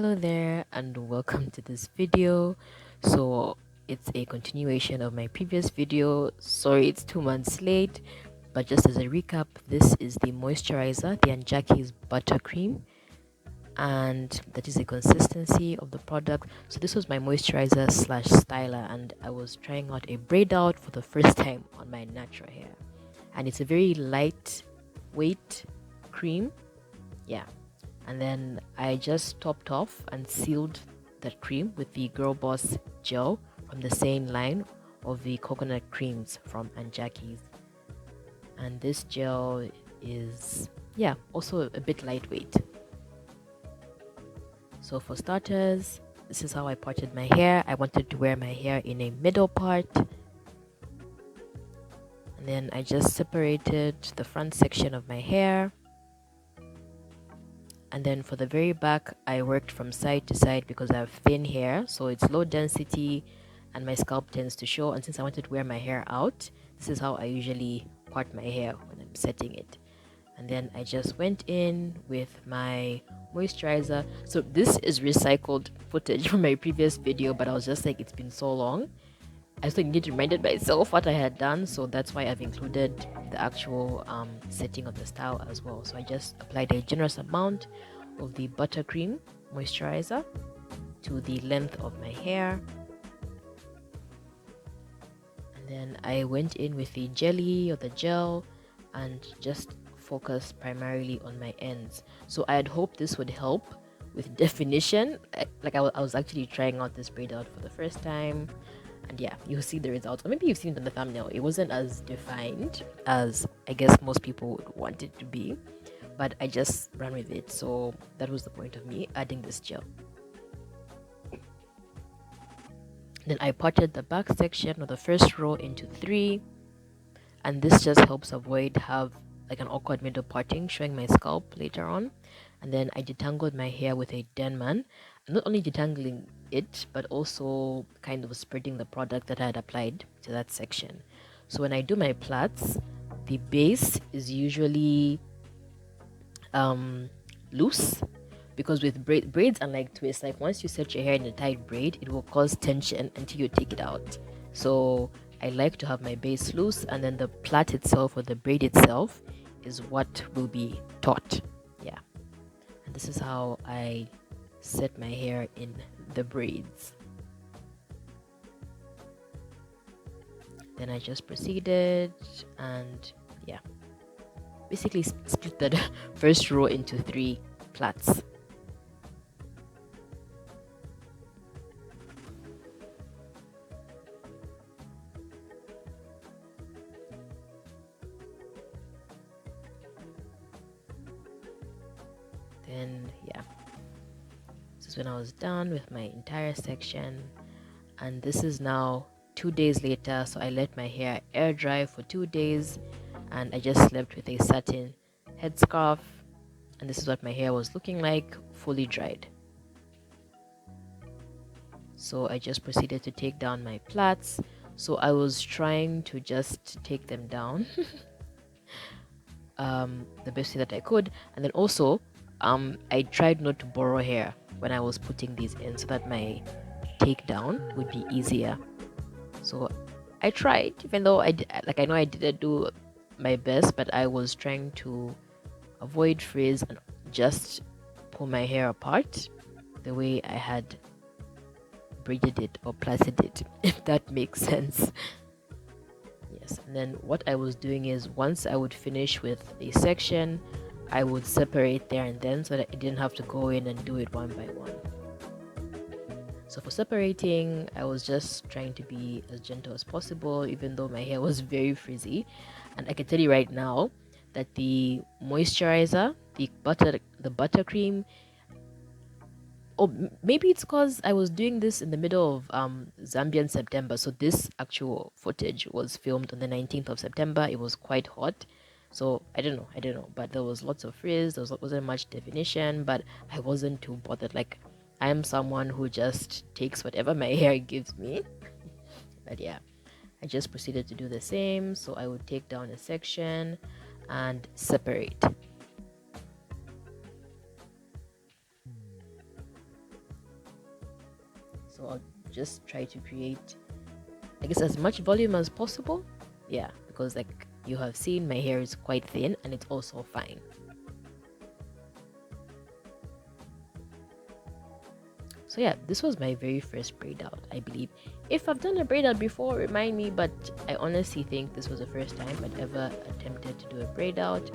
Hello there and welcome to this video. So it's a continuation of my previous video. Sorry it's 2 months late, but just as a recap, this is the moisturizer, the Anjaki's buttercream, and that is the consistency of the product. So this was my moisturizer slash styler, and I was trying out a braid out for the first time on my natural hair, and it's a very light weight cream. Yeah, and then I just topped off and sealed that cream with the Girl Boss gel from the same line of the coconut creams from Anjaki's. And this gel is, yeah, also a bit lightweight. So for starters, this is how I parted my hair. I wanted to wear my hair in a middle part, and then I just separated the front section of my hair. And then for the very back, I worked from side to side because I have thin hair, so it's low density and my scalp tends to show. And since I wanted to wear my hair out, this is how I usually part my hair when I'm setting it. And then I just went in with my moisturizer. So this is recycled footage from my previous video, but I was just like, it's been so long, I still need to remind myself what I had done, so that's why I've included the actual setting of the style as well. So I just applied a generous amount of the buttercream moisturizer to the length of my hair, and then I went in with the jelly or the gel and just focused primarily on my ends. So I had hoped this would help with definition. I was actually trying out this braid out for the first time. And yeah, you'll see the results, or maybe you've seen it on the thumbnail. It wasn't as defined as I guess most people would want it to be, but I just ran with it. So that was the point of me adding this gel. Then I parted the back section or the first row into 3, and this just helps avoid have like an awkward middle parting showing my scalp later on. And then I detangled my hair with a Denman, not only detangling it but also kind of spreading the product that I had applied to that section. So when I do my plaits, the base is usually loose, because with braids, unlike twists, like once you set your hair in a tight braid, it will cause tension until you take it out. So I like to have my base loose, and then the plait itself or the braid itself is what will be taut. Yeah, and this is how I set my hair in the braids. Then I just proceeded and yeah, basically split the first row into 3 plaits. Then yeah, this is when I was done with my entire section, and this is now 2 days later. So I let my hair air dry for 2 days, and I just slept with a satin headscarf, and this is what my hair was looking like fully dried. So I just proceeded to take down my plaits. So I was trying to just take them down the best way that I could, and then also I tried not to borrow hair when I was putting these in so that my takedown would be easier. So I tried, even though I know I didn't do my best, but I was trying to avoid frizz and just pull my hair apart the way I had braided it or plaited it, if that makes sense. Yes, and then what I was doing is once I would finish with a section, I would separate there and then so that I didn't have to go in and do it one by one. So for separating, I was just trying to be as gentle as possible, even though my hair was very frizzy. And I can tell you right now that the moisturizer, the buttercream, or maybe it's because I was doing this in the middle of Zambian September. So this actual footage was filmed on the 19th of September. It was quite hot. So I don't know, but there was lots of frizz. There wasn't much definition, but I wasn't too bothered. Like, I am someone who just takes whatever my hair gives me. But yeah, I just proceeded to do the same. So I would take down a section and separate. So I'll just try to create, I guess, as much volume as possible. Yeah, because like you have seen, my hair is quite thin and it's also fine. So yeah, this was my very first braid out, I believe. If I've done a braid out before, remind me, but I honestly think this was the first time I'd ever attempted to do a braid out.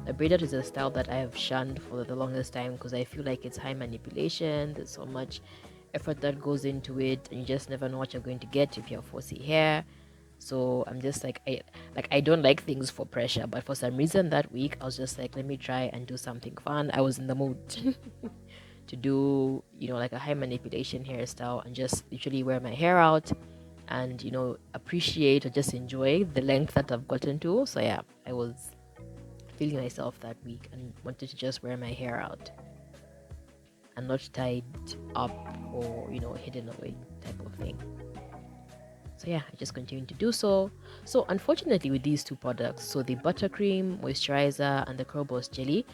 A braid out is a style that I have shunned for the longest time because I feel like it's high manipulation. There's so much effort that goes into it, and you just never know what you're going to get if you have 4C hair. So I'm just like I don't like things for pressure, but for some reason that week I was just like, let me try and do something fun. I was in the mood to do, like a high manipulation hairstyle and just literally wear my hair out and, appreciate or just enjoy the length that I've gotten to. So yeah, I was feeling myself that week and wanted to just wear my hair out and not tied up or, hidden away type of thing. So yeah, I just continued to do so. So unfortunately with these two products, so the buttercream moisturizer and the curl boss jelly,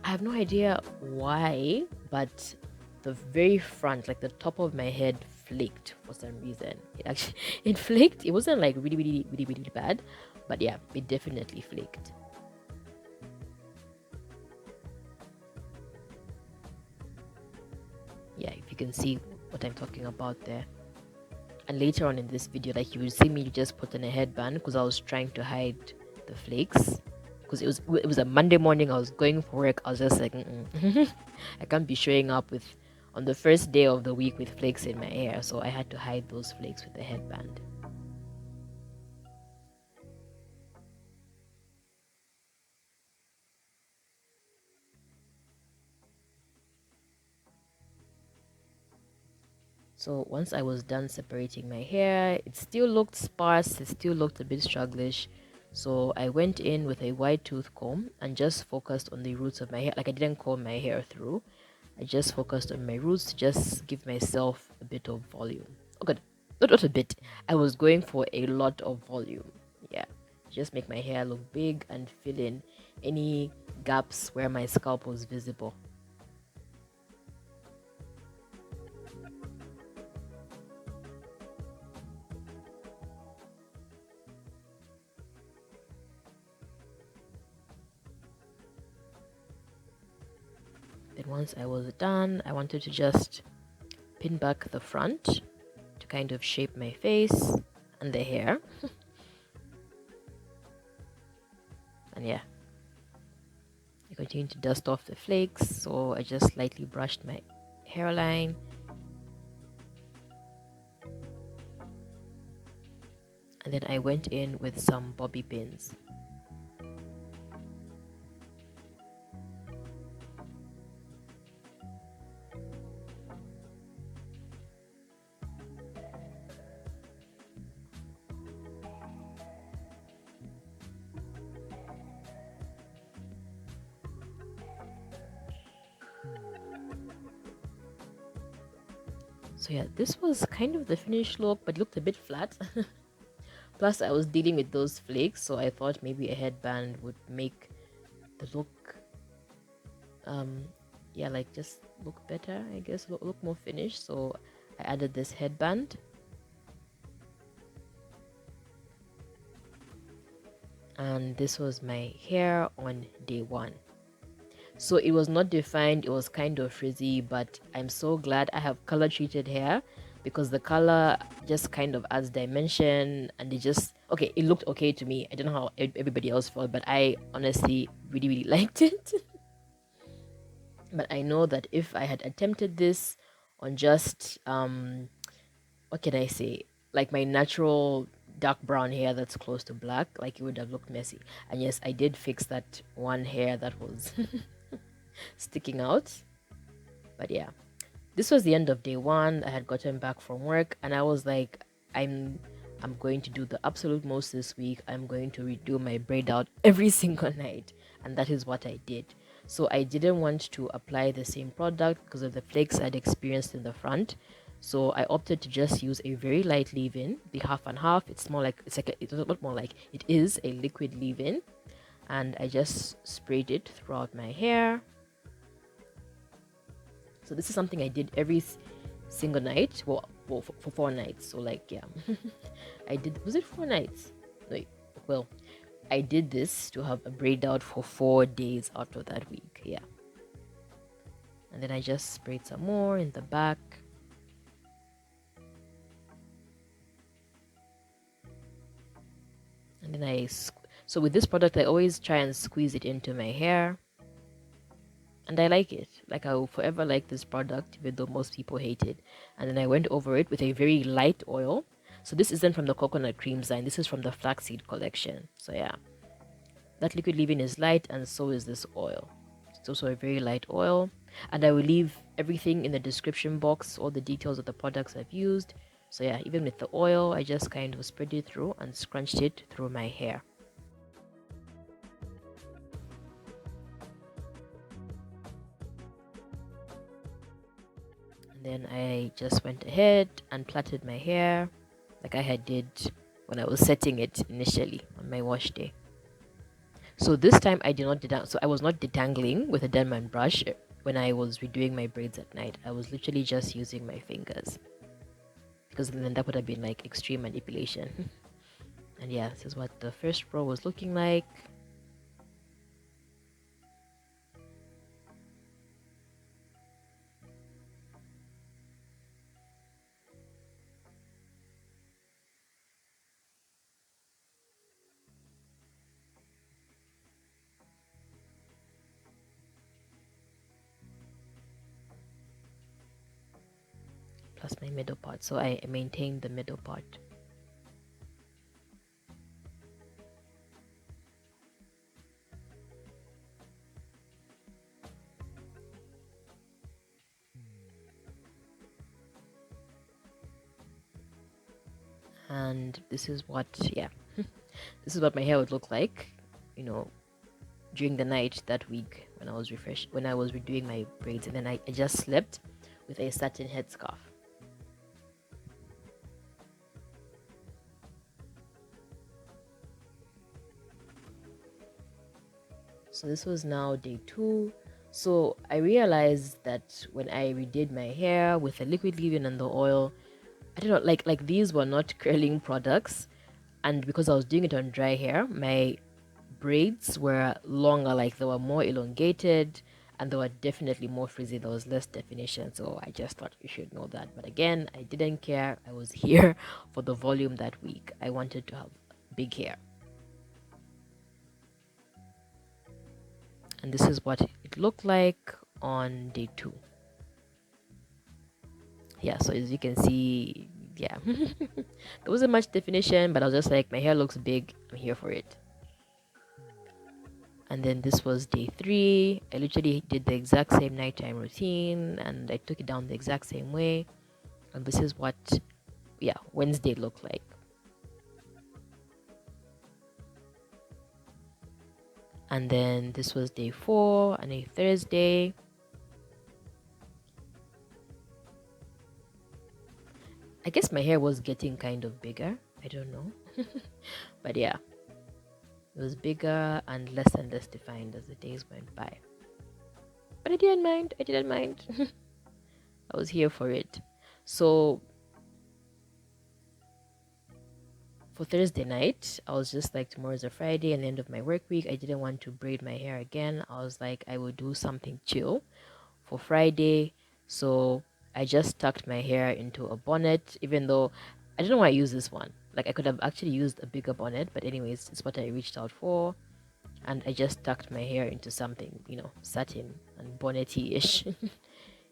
I have no idea why, but the very front, like the top of my head, flaked for some reason. It actually it flaked. It wasn't like really, really, really, really bad, but yeah, it definitely flaked. Yeah, if you can see what I'm talking about there. And later on in this video, like you will see me just put on a headband because I was trying to hide the flakes. Because it was a Monday morning, I was going for work. I was just like, I can't be showing up on the first day of the week with flakes in my hair, so I had to hide those flakes with a headband. So once I was done separating my hair, it still looked sparse, it still looked a bit strugglish. So I went in with a wide tooth comb and just focused on the roots of my hair. Like I didn't comb my hair through. I just focused on my roots to just give myself a bit of volume. Oh god, not a bit. I was going for a lot of volume. Yeah, just make my hair look big and fill in any gaps where my scalp was visible. Then once I was done, I wanted to just pin back the front to kind of shape my face and the hair. And yeah, I continued to dust off the flakes, so I just lightly brushed my hairline. And then I went in with some bobby pins. So yeah, this was kind of the finished look, but looked a bit flat. Plus, I was dealing with those flakes, so I thought maybe a headband would make the look, yeah, like just look better, I guess, look more finished. So I added this headband. And this was my hair on day one. So it was not defined, it was kind of frizzy, but I'm so glad I have color treated hair because the color just kind of adds dimension and it looked okay to me. I don't know how everybody else felt, but I honestly really, really liked it. But I know that if I had attempted this on just, what can I say? Like my natural dark brown hair that's close to black, like it would have looked messy. And yes, I did fix that one hair that was sticking out. But yeah, this was the end of day one. I had gotten back from work and I was like, I'm going to do the absolute most this week. I'm going to redo my braid out every single night. And that is what I did. So I didn't want to apply the same product because of the flakes I'd experienced in the front. So I opted to just use a very light leave-in, the half and half. It's a lot more like it is a liquid leave-in. And I just sprayed it throughout my hair. So this is something I did every single night. Well, for 4 nights. So like, yeah, I did. Was it 4 nights? Like, well, I did this to have a braid out for 4 days out of that week. Yeah, and then I just sprayed some more in the back. And then so with this product, I always try and squeeze it into my hair. And I like it. Like, I will forever like this product, even though most people hate it. And then I went over it with a very light oil. So this isn't from the coconut cream line. This is from the flaxseed collection. So yeah, that liquid leave-in is light, and so is this oil. It's also a very light oil. And I will leave everything in the description box, all the details of the products I've used. So yeah, even with the oil, I just kind of spread it through and scrunched it through my hair. And then I just went ahead and plaited my hair like I had did when I was setting it initially on my wash day. So this time I did not so I was not detangling with a diamond brush when I was redoing my braids at night. I was literally just using my fingers, because then that would have been like extreme manipulation. And yeah, this is what the first row was looking like. Plus my middle part, so I maintained the middle part. And this is what, yeah, this is what my hair would look like, you know, during the night that week when I was redoing my braids. And then I just slept with a satin headscarf. So this was now day 2. So I realized that when I redid my hair with the liquid leave-in and the oil, I don't know, like these were not curling products, and because I was doing it on dry hair, my braids were longer, like they were more elongated, and they were definitely more frizzy. There was less definition, so I just thought you should know that. But again, I didn't care. I was here for the volume that week. I wanted to have big hair. And this is what it looked like on day 2. Yeah, so as you can see, yeah, there wasn't much definition, but I was just like, my hair looks big, I'm here for it. And then this was day 3. I literally did the exact same nighttime routine, and I took it down the exact same way. And this is what, yeah, Wednesday looked like. And then this was day 4 and a Thursday. I guess my hair was getting kind of bigger. I don't know. But yeah, it was bigger and less defined as the days went by. But I didn't mind. I didn't mind. I was here for it. So for Thursday night, I was just like, tomorrow's a Friday and the end of my work week. I didn't want to braid my hair again. I was like, I would do something chill for Friday. So I just tucked my hair into a bonnet, even though I don't know why I use this one. Like, I could have actually used a bigger bonnet, but anyways, it's what I reached out for. And I just tucked my hair into something, satin and bonnety-ish.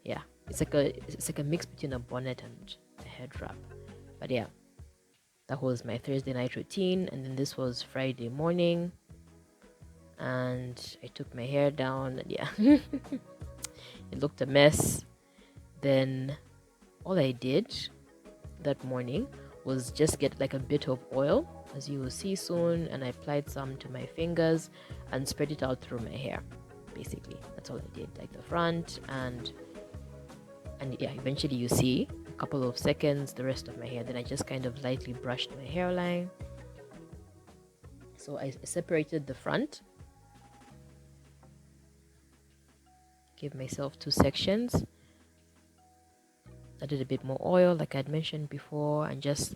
Yeah, it's like a mix between a bonnet and a head wrap. But yeah, that was my Thursday night routine. And then this was Friday morning, and I took my hair down, and yeah, it looked a mess. Then all I did that morning was just get like a bit of oil, as you will see soon, and I applied some to my fingers and spread it out through my hair. Basically, that's all I did, like the front and yeah, eventually you see a couple of seconds the rest of my hair. Then I just kind of lightly brushed my hairline. So I separated the front, gave myself 2 sections, Added a bit more oil like I'd mentioned before, and just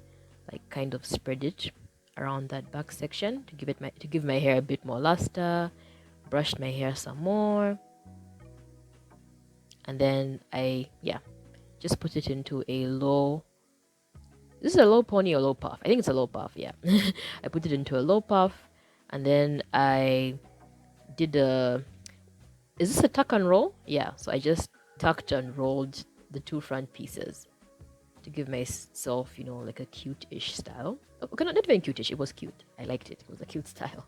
like kind of spread it around that back section to give my hair a bit more luster. Brushed my hair some more, and then I just put it into a low. This is a low pony or low puff. I think it's a low puff. Yeah, I put it into a low puff, and then I did a. Is this a tuck and roll? Yeah. So I just tucked and rolled the two front pieces to give myself, like a cute-ish style. Okay, not even cute-ish. It was cute. I liked it. It was a cute style.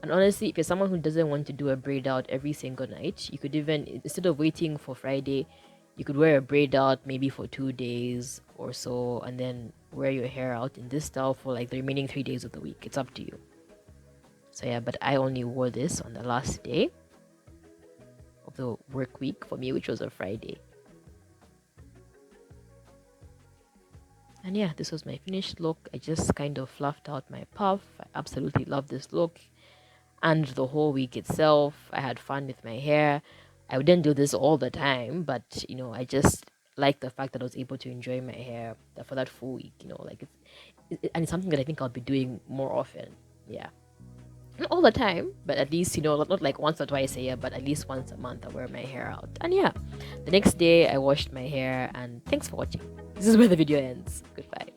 And honestly, if you're someone who doesn't want to do a braid out every single night, you could even, instead of waiting for Friday, you could wear a braid out maybe for 2 days or so, and then wear your hair out in this style for like the remaining 3 days of the week. It's up to you. So yeah, but I only wore this on the last day of the work week for me, which was a Friday. And yeah, this was my finished look. I just kind of fluffed out my puff. I absolutely love this look. And the whole week itself, I had fun with my hair. I wouldn't do this all the time, but I just like the fact that I was able to enjoy my hair for that full week. Like and it's something that I think I'll be doing more often. Yeah, not all the time, but at least not like once or twice a year, but at least once a month I wear my hair out. And yeah, the next day I washed my hair. And thanks for watching. This is where the video ends. Goodbye.